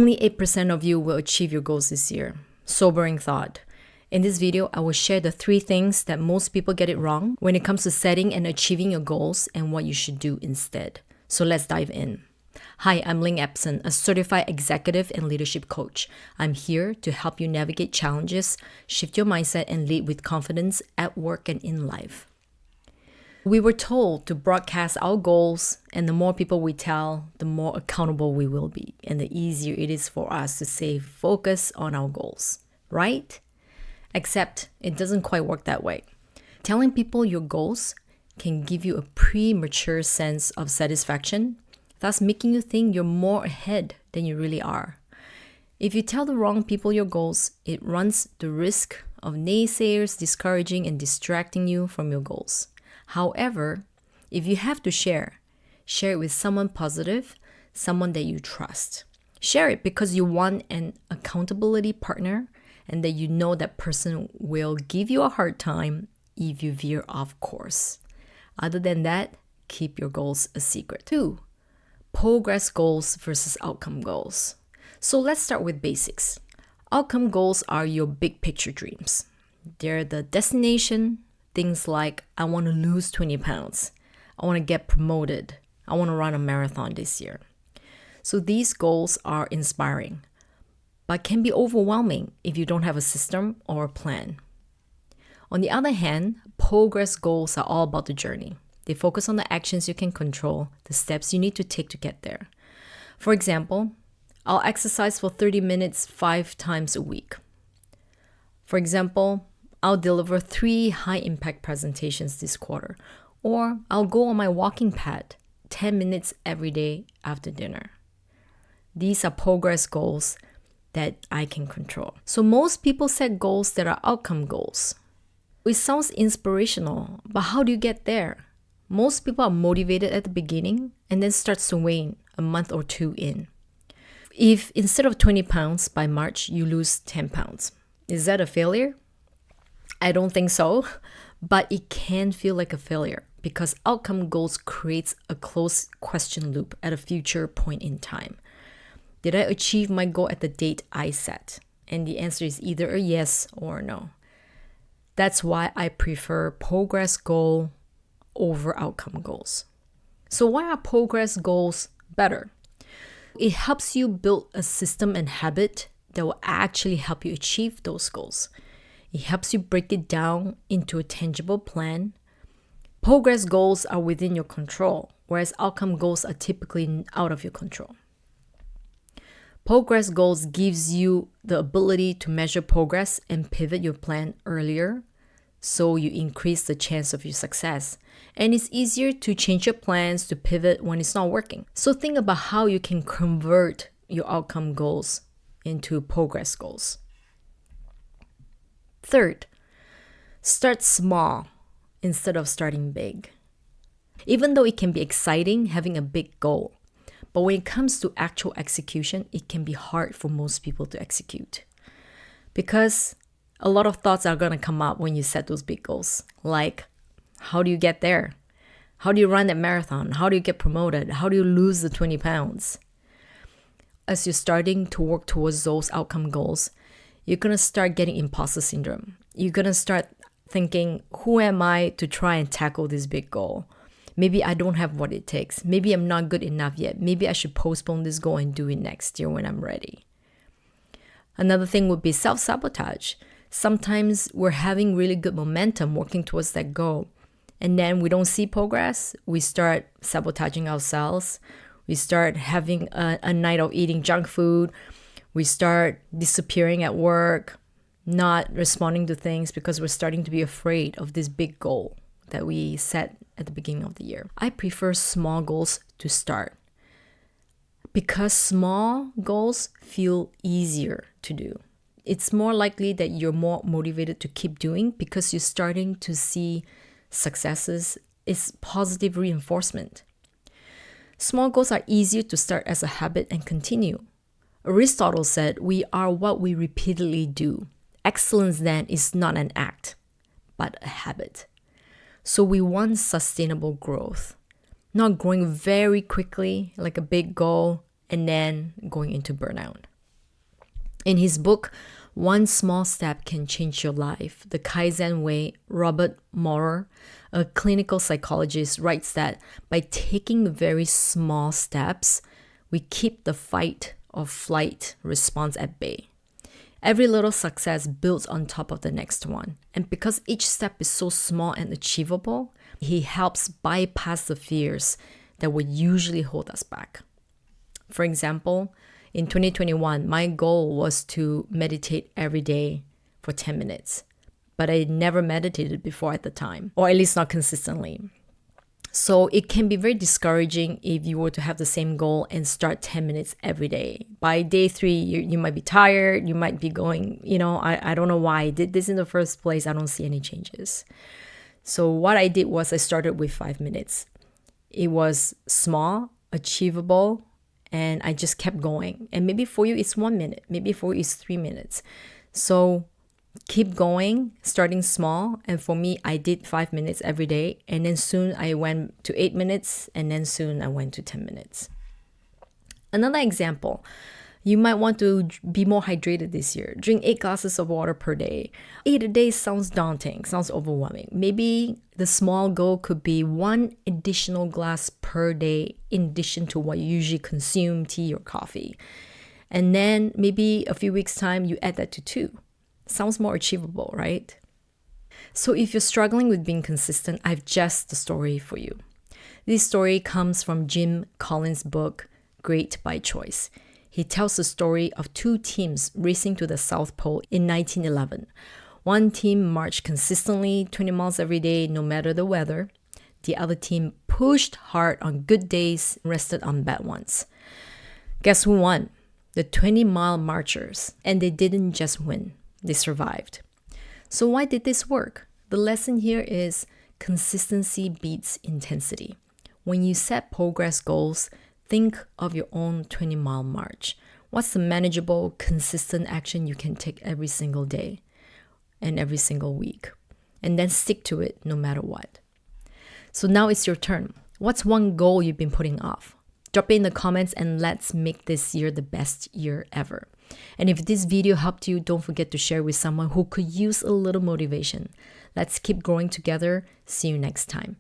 Only 8% of you will achieve your goals this year. Sobering thought. In this video, I will share the 3 things that most people get it wrong when it comes to setting and achieving your goals and what you should do instead. So let's dive in. Hi, I'm Ling Epson, a certified executive and leadership coach. I'm here to help you navigate challenges, shift your mindset, and lead with confidence at work and in life. We were told to broadcast our goals, and the more people we tell, the more accountable we will be, and the easier it is for us to stay focused on our goals, right? Except it doesn't quite work that way. Telling people your goals can give you a premature sense of satisfaction, thus making you think you're more ahead than you really are. If you tell the wrong people your goals, it runs the risk of naysayers discouraging and distracting you from your goals. However, if you have to share it with someone positive, someone that you trust. Share it because you want an accountability partner and that you know that person will give you a hard time if you veer off course. Other than that, keep your goals a secret. 2. Progress goals versus outcome goals. So let's start with basics. Outcome goals are your big picture dreams. They're the destination. Things like, I want to lose 20 pounds. I want to get promoted. I want to run a marathon this year. So these goals are inspiring, but can be overwhelming if you don't have a system or a plan. On the other hand, progress goals are all about the journey. They focus on the actions you can control, the steps you need to take to get there. For example, I'll exercise for 30 minutes 5 times a week. For example, I'll deliver 3 high-impact presentations this quarter, or I'll go on my walking pad 10 minutes every day after dinner. These are progress goals that I can control. So most people set goals that are outcome goals. It sounds inspirational, but how do you get there? Most people are motivated at the beginning and then start to wane a month or 2 in. If instead of 20 pounds by March, you lose 10 pounds, is that a failure? I don't think so, but it can feel like a failure because outcome goals creates a closed question loop at a future point in time. Did I achieve my goal at the date I set? And the answer is either a yes or a no. That's why I prefer progress goal over outcome goals. So why are progress goals better? It helps you build a system and habit that will actually help you achieve those goals. It helps you break it down into a tangible plan. Progress goals are within your control, whereas outcome goals are typically out of your control. Progress goals gives you the ability to measure progress and pivot your plan earlier, so you increase the chance of your success. And it's easier to change your plans to pivot when it's not working. So think about how you can convert your outcome goals into progress goals. 3rd, start small instead of starting big. Even though it can be exciting having a big goal, but when it comes to actual execution, it can be hard for most people to execute. Because a lot of thoughts are going to come up when you set those big goals. Like, how do you get there? How do you run that marathon? How do you get promoted? How do you lose the 20 pounds? As you're starting to work towards those outcome goals, you're going to start getting imposter syndrome. You're going to start thinking, who am I to try and tackle this big goal? Maybe I don't have what it takes. Maybe I'm not good enough yet. Maybe I should postpone this goal and do it next year when I'm ready. Another thing would be self-sabotage. Sometimes we're having really good momentum working towards that goal, and then we don't see progress. We start sabotaging ourselves. We start having a night of eating junk food. We start disappearing at work, not responding to things because we're starting to be afraid of this big goal that we set at the beginning of the year. I prefer small goals to start because small goals feel easier to do. It's more likely that you're more motivated to keep doing because you're starting to see successes. It's positive reinforcement. Small goals are easier to start as a habit and continue. Aristotle said, we are what we repeatedly do. Excellence then is not an act, but a habit. So we want sustainable growth, not growing very quickly like a big goal and then going into burnout. In his book, One Small Step Can Change Your Life, The Kaizen Way, Robert Maurer, a clinical psychologist, writes that by taking very small steps, we keep the fight or flight response at bay. Every little success builds on top of the next one. And because each step is so small and achievable, he helps bypass the fears that would usually hold us back. For example, in 2021, my goal was to meditate every day for 10 minutes, but I never meditated before at the time, or at least not consistently. So it can be very discouraging if you were to have the same goal and start 10 minutes every day. By day 3, you might be tired, you might be going, I don't know why I did this in the first place, I don't see any changes. So what I did was I started with 5 minutes. It was small, achievable, and I just kept going. And maybe for you, it's 1 minute. Maybe for you, it's 3 minutes. So keep going, starting small. And for me, I did 5 minutes every day. And then soon I went to 8 minutes. And then soon I went to 10 minutes. Another example, you might want to be more hydrated this year. Drink 8 glasses of water per day. 8 a day sounds daunting, sounds overwhelming. Maybe the small goal could be 1 additional glass per day in addition to what you usually consume, tea or coffee. And then maybe a few weeks' time, you add that to 2. Sounds more achievable, right? So if you're struggling with being consistent, I've just the story for you. This story comes from Jim Collins' book, Great by Choice. He tells the story of 2 teams racing to the South Pole in 1911. One team marched consistently 20 miles every day, no matter the weather. The other team pushed hard on good days, rested on bad ones. Guess who won? The 20-mile marchers. And they didn't just win, they survived. So why did this work? The lesson here is consistency beats intensity. When you set progress goals, think of your own 20-mile march. What's the manageable, consistent action you can take every single day and every single week? And then stick to it no matter what. So now it's your turn. What's one goal you've been putting off? Drop it in the comments and let's make this year the best year ever. And if this video helped you, don't forget to share with someone who could use a little motivation. Let's keep growing together. See you next time.